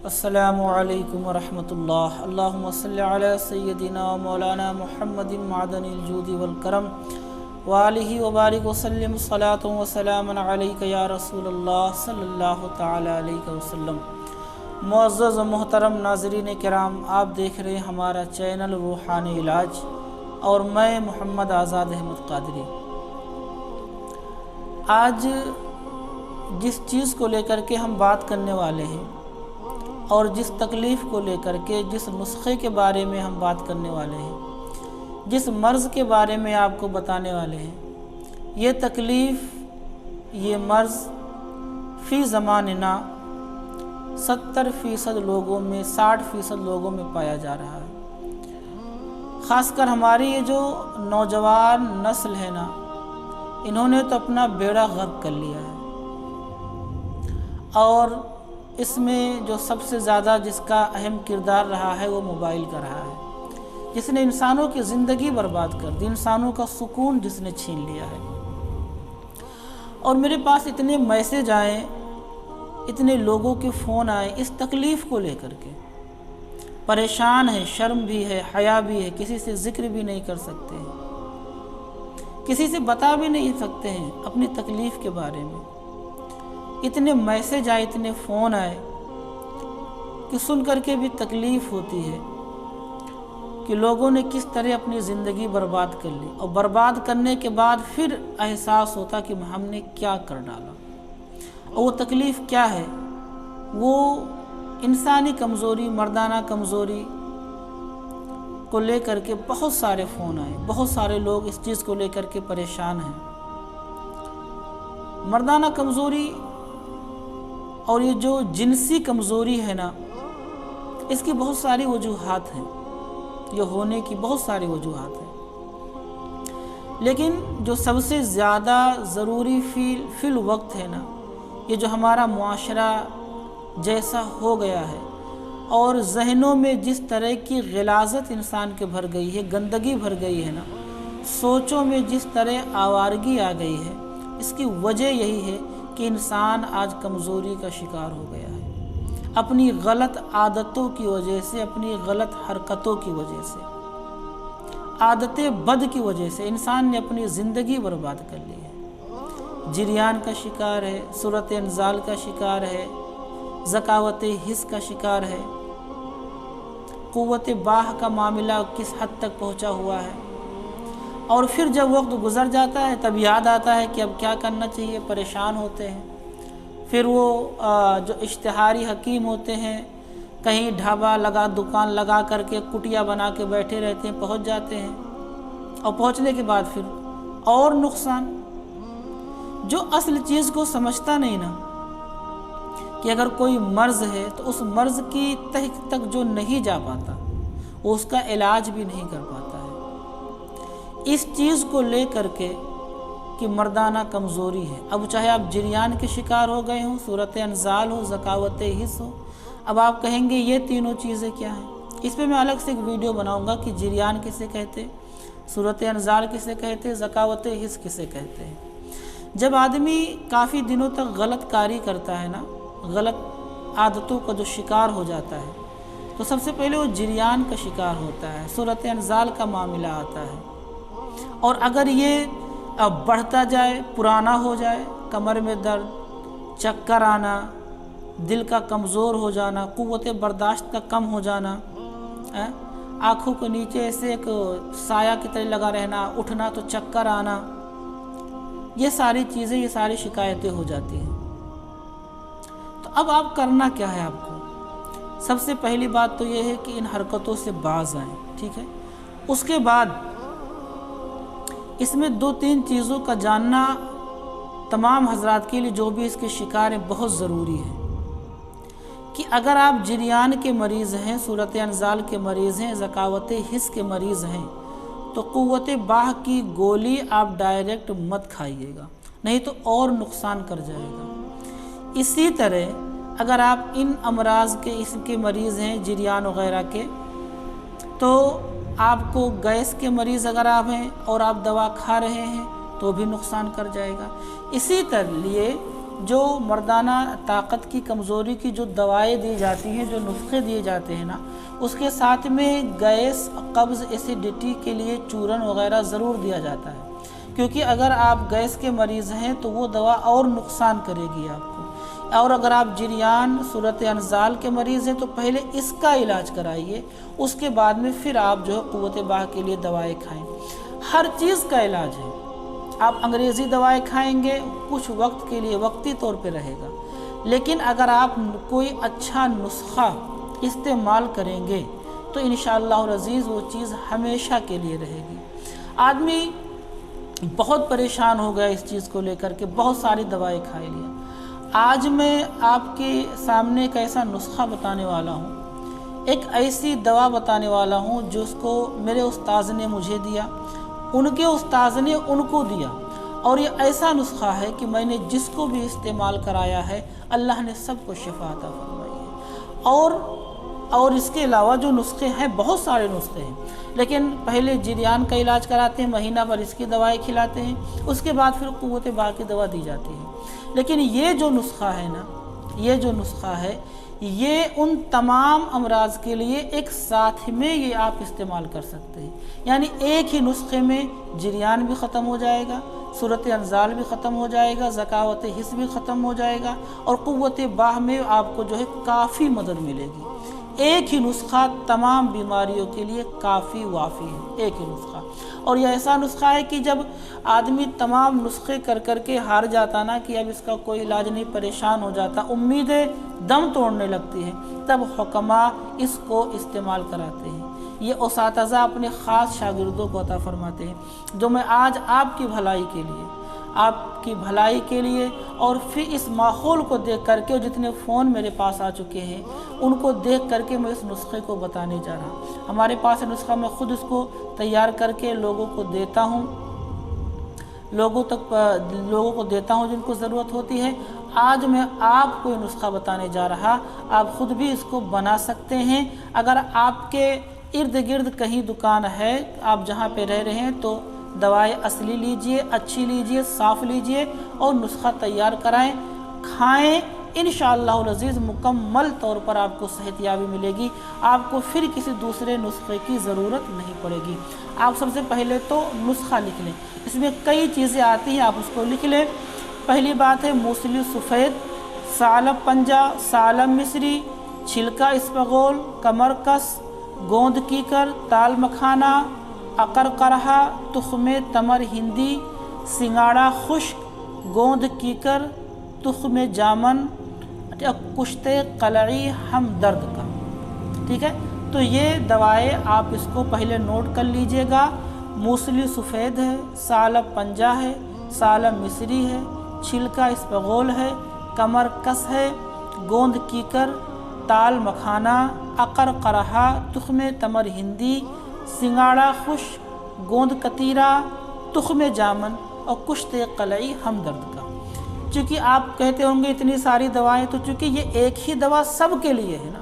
السلام علیکم ورحمۃ اللہم صلی علی سیدنا و مولانا محمد معدن الجود والکرم وآلہ وبارک وسلم صلاۃ و سلام علیک یا رسول اللہ صلی اللہ تعالی علیہ وسلم۔ معزز و محترم ناظرین کرام، آپ دیکھ رہے ہیں ہمارا چینل روحانی علاج اور میں محمد آزاد احمد قادری۔ آج جس چیز کو لے کر کے ہم بات کرنے والے ہیں اور جس تکلیف کو لے کر کے، جس نسخے کے بارے میں ہم بات کرنے والے ہیں، جس مرض کے بارے میں آپ کو بتانے والے ہیں، یہ تکلیف، یہ مرض فی زماننا 70% لوگوں میں، 60% لوگوں میں پایا جا رہا ہے۔ خاص کر ہماری یہ جو نوجوان نسل ہے نا، انہوں نے تو اپنا بیڑا غرق کر لیا ہے، اور اس میں جو سب سے زیادہ جس کا اہم کردار رہا ہے وہ موبائل کا رہا ہے، جس نے انسانوں کی زندگی برباد کر دی، انسانوں کا سکون جس نے چھین لیا ہے۔ اور میرے پاس اتنے میسج آئے، اتنے لوگوں کے فون آئے اس تکلیف کو لے کر کے، پریشان ہے، شرم بھی ہے، حیا بھی ہے، کسی سے ذکر بھی نہیں کر سکتے ہیں، کسی سے بتا بھی نہیں سکتے ہیں اپنی تکلیف کے بارے میں۔ اتنے میسج آئے، اتنے فون آئے کہ سن کر کے بھی تکلیف ہوتی ہے کہ لوگوں نے کس طرح اپنی زندگی برباد کر لی، اور برباد کرنے کے بعد پھر احساس ہوتا کہ ہم نے کیا کر ڈالا۔ اور وہ تکلیف کیا ہے؟ وہ انسانی کمزوری، مردانہ کمزوری کو لے کر کے بہت سارے فون آئے، بہت سارے لوگ اس چیز کو لے کر کے پریشان ہیں۔ مردانہ کمزوری اور یہ جو جنسی کمزوری ہے نا، اس کی بہت ساری وجوہات ہیں، یہ ہونے کی بہت ساری وجوہات ہیں، لیکن جو سب سے زیادہ ضروری فی الوقت ہے نا، یہ جو ہمارا معاشرہ جیسا ہو گیا ہے، اور ذہنوں میں جس طرح کی غلاظت انسان کے بھر گئی ہے، گندگی بھر گئی ہے نا، سوچوں میں جس طرح آوارگی آ گئی ہے، اس کی وجہ یہی ہے کہ انسان آج کمزوری کا شکار ہو گیا ہے، اپنی غلط عادتوں کی وجہ سے، اپنی غلط حرکتوں کی وجہ سے، عادت بد کی وجہ سے انسان نے اپنی زندگی برباد کر لی ہے۔ جریان کا شکار ہے، صورت انزال کا شکار ہے، ذکاوت حس کا شکار ہے، قوت باہ کا معاملہ کس حد تک پہنچا ہوا ہے، اور پھر جب وقت گزر جاتا ہے تب یاد آتا ہے کہ اب کیا کرنا چاہیے، پریشان ہوتے ہیں۔ پھر وہ جو اشتہاری حکیم ہوتے ہیں، کہیں ڈھابہ لگا، دکان لگا کر کے کٹیا بنا کے بیٹھے رہتے ہیں، پہنچ جاتے ہیں، اور پہنچنے کے بعد پھر اور نقصان۔ جو اصل چیز کو سمجھتا نہیں نا کہ اگر کوئی مرض ہے تو اس مرض کی تہ تک جو نہیں جا پاتا، وہ اس کا علاج بھی نہیں کر پاتا ہے۔ اس چیز کو لے کر کے کہ مردانہ کمزوری ہے، اب چاہے آپ جریان کے شکار ہو گئے ہوں، صورت انزال ہو، ذکاوت حس ہو، اب آپ کہیں گے یہ تینوں چیزیں کیا ہیں؟ اس پہ میں الگ سے ایک ویڈیو بناؤں گا کہ جریان کسے کہتے، صورت انزال کسے کہتے، ذکاوت حس کسے کہتے ہیں۔ جب آدمی کافی دنوں تک غلط کاری کرتا ہے نا، غلط عادتوں کا جو شکار ہو جاتا ہے، تو سب سے پہلے وہ جریان کا شکار ہوتا ہے، صورت انزال کا معاملہ آتا ہے، اور اگر یہ بڑھتا جائے، پرانا ہو جائے، کمر میں درد، چکر آنا، دل کا کمزور ہو جانا، قوت برداشت کا کم ہو جانا، آنکھوں کے نیچے ایسے ایک سایہ کی طرح لگا رہنا، اٹھنا تو چکر آنا، یہ ساری چیزیں، یہ ساری شکایتیں ہو جاتی ہیں۔ تو اب آپ کرنا کیا ہے؟ آپ کو سب سے پہلی بات تو یہ ہے کہ ان حرکتوں سے باز آئیں، ٹھیک ہے؟ اس کے بعد اس میں 2-3 چیزوں کا جاننا تمام حضرات کے لیے جو بھی اس کے شکار ہیں بہت ضروری ہے، کہ اگر آپ جریان کے مریض ہیں، صورت انزال کے مریض ہیں، ذکاوت حس کے مریض ہیں، تو قوت باہ کی گولی آپ ڈائریکٹ مت کھائیے گا، نہیں تو اور نقصان کر جائے گا۔ اسی طرح اگر آپ ان امراض کے اس کے مریض ہیں، جریان وغیرہ کے، تو آپ کو گیس کے مریض اگر آپ ہیں اور آپ دوا کھا رہے ہیں تو بھی نقصان کر جائے گا۔ اسی طرح لیے جو مردانہ طاقت کی کمزوری کی جو دوائیں دی جاتی ہیں، جو نسخے دیے جاتے ہیں نا، اس کے ساتھ میں گیس، قبض، ایسیڈیٹی کے لیے چورن وغیرہ ضرور دیا جاتا ہے، کیونکہ اگر آپ گیس کے مریض ہیں تو وہ دوا اور نقصان کرے گی آپ کو، اور اگر آپ جریان، صورت انزال کے مریض ہیں تو پہلے اس کا علاج کرائیے، اس کے بعد میں پھر آپ جو ہے قوت باہ کے لیے دوائیں کھائیں۔ ہر چیز کا علاج ہے۔ آپ انگریزی دوائیں کھائیں گے کچھ وقت کے لیے، وقتی طور پہ رہے گا، لیکن اگر آپ کوئی اچھا نسخہ استعمال کریں گے تو انشاءاللہ العزیز وہ چیز ہمیشہ کے لیے رہے گی۔ آدمی بہت پریشان ہو گیا اس چیز کو لے کر کے، بہت ساری دوائیں کھا لیا۔ آج میں آپ کے سامنے ایک ایسا نسخہ بتانے والا ہوں، ایک ایسی دوا بتانے والا ہوں جس کو میرے استاذ نے مجھے دیا، ان کے استاذ نے ان کو دیا، اور یہ ایسا نسخہ ہے کہ میں نے جس کو بھی استعمال کرایا ہے اللہ نے سب کو شفا عطا فرمائی ہے۔ اور اس کے علاوہ جو نسخے ہیں، بہت سارے نسخے ہیں، لیکن پہلے جریان کا علاج کراتے ہیں، مہینہ بھر اس کی دوائی کھلاتے ہیں، اس کے بعد پھر قوت باہ کی دوا دی جاتی ہے۔ لیکن یہ جو نسخہ ہے نا، یہ جو نسخہ ہے، یہ ان تمام امراض کے لیے ایک ساتھ میں یہ آپ استعمال کر سکتے ہیں، یعنی ایک ہی نسخے میں جریان بھی ختم ہو جائے گا، صورت انزال بھی ختم ہو جائے گا، ذکاوت حس بھی ختم ہو جائے گا، اور قوت باہ میں آپ کو جو ہے کافی مدد ملے گی۔ ایک ہی نسخہ تمام بیماریوں کے لیے کافی وافی ہے، ایک ہی نسخہ۔ اور یہ ایسا نسخہ ہے کہ جب آدمی تمام نسخے کر کر کے ہار جاتا نا کہ اب اس کا کوئی علاج نہیں، پریشان ہو جاتا، امیدیں دم توڑنے لگتی ہیں، تب حکماء اس کو استعمال کراتے ہیں۔ یہ اساتذہ اپنے خاص شاگردوں کو عطا فرماتے ہیں، جو میں آج آپ کی بھلائی کے لیے، آپ کی بھلائی کے لیے، اور پھر اس ماحول کو دیکھ کر کے، جتنے فون میرے پاس آ چکے ہیں ان کو دیکھ کر کے میں اس نسخے کو بتانے جا رہا ہوں۔ ہمارے پاس نسخہ میں خود اس کو تیار کر کے لوگوں کو دیتا ہوں، لوگوں کو دیتا ہوں جن کو ضرورت ہوتی ہے۔ آج میں آپ کو یہ نسخہ بتانے جا رہا، آپ خود بھی اس کو بنا سکتے ہیں۔ اگر آپ کے ارد گرد کہیں دکان ہے، آپ جہاں پہ رہ رہے ہیں، تو دوائیں اصلی لیجئے، اچھی لیجئے، صاف لیجئے، اور نسخہ تیار کرائیں، کھائیں، انشاءاللہ العزیز مکمل طور پر آپ کو صحت یابی ملے گی۔ آپ کو پھر کسی دوسرے نسخے کی ضرورت نہیں پڑے گی۔ آپ سب سے پہلے تو نسخہ لکھ لیں، اس میں کئی چیزیں آتی ہیں، آپ اس کو لکھ لیں۔ پہلی بات ہے موسلی سفید، ثعلب پنجہ، ثعلب مصری، چھلکا اسپغول، کمر کس، گوند کیکر، تال مکھانہ، عقر قرہا، تخم تمر ہندی، سنگاڑا خشک، گوند کیکر، تخم جامن، کشت قلعی ہم درد کا۔ ٹھیک ہے، تو یہ دوائیں آپ اس کو پہلے نوٹ کر لیجئے گا۔ موسلی سفید ہے، ثعلب پنجہ ہے، ثعلب مصری ہے، چھلکا اسپغول ہے، کمر کس ہے، گوند کیکر، تال مکھانہ، عقر قرہا، تخم تمر ہندی، سنگاڑا خشک، گوند کتیرا، تخم جامن، اور کشت قلعی ہم درد کا۔ چونکہ آپ کہتے ہوں گے اتنی ساری دوائیں، تو چونکہ یہ ایک ہی دوا سب کے لیے ہے نا،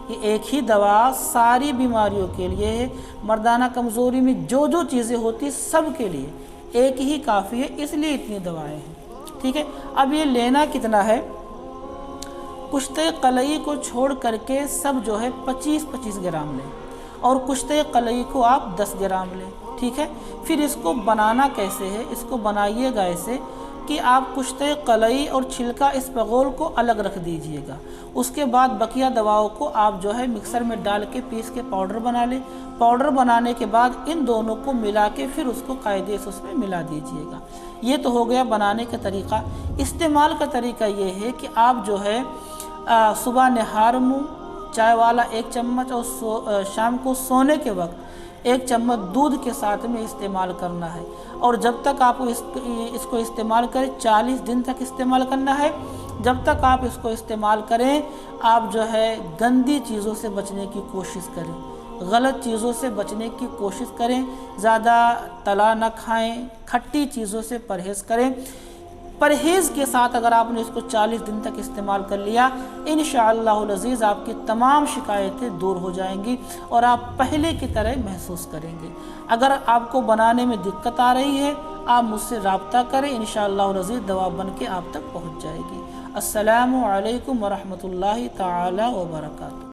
یہ ایک ہی دوا ساری بیماریوں کے لیے ہے۔ مردانہ کمزوری میں جو جو چیزیں ہوتی سب کے لیے ایک ہی کافی ہے، اس لیے اتنی دوائیں ہیں۔ ٹھیک ہے، اب یہ لینا کتنا ہے؟ کشت قلعی کو چھوڑ کر کے سب جو ہے 25-25 گرام لیں، اور کشت قلعی کو آپ 10 گرام لیں۔ ٹھیک ہے، پھر اس کو بنانا کیسے ہے؟ اس کو بنائیے گا ایسے کہ آپ کشت قلعی اور چھلکا اسپغول کو الگ رکھ دیجئے گا، اس کے بعد بقیہ دواؤں کو آپ جو ہے مکسر میں ڈال کے پیس کے پاؤڈر بنا لیں۔ پاؤڈر بنانے کے بعد ان دونوں کو ملا کے پھر اس کو قاعدے سے اس میں ملا دیجئے گا۔ یہ تو ہو گیا بنانے کا طریقہ۔ استعمال کا طریقہ یہ ہے کہ آپ جو ہے صبح نہار منہ چائے والا 1 چمچ، اور شام کو سونے کے وقت 1 چمچ دودھ کے ساتھ میں استعمال کرنا ہے، اور جب تک آپ اس کو استعمال کریں 40 دن تک استعمال کرنا ہے۔ جب تک آپ اس کو استعمال کریں، آپ جو ہے گندی چیزوں سے بچنے کی کوشش کریں، غلط چیزوں سے بچنے کی کوشش کریں، زیادہ تلا نہ کھائیں، کھٹی چیزوں سے پرہیز کریں۔ پرہیز کے ساتھ اگر آپ نے اس کو 40 دن تک استعمال کر لیا، انشاءاللہ العزیز آپ کی تمام شکایتیں دور ہو جائیں گی، اور آپ پہلے کی طرح محسوس کریں گے۔ اگر آپ کو بنانے میں دقت آ رہی ہے، آپ مجھ سے رابطہ کریں، انشاءاللہ العزیز دوا بن کے آپ تک پہنچ جائے گی۔ السلام علیکم ورحمۃ اللہ تعالی وبرکاتہ۔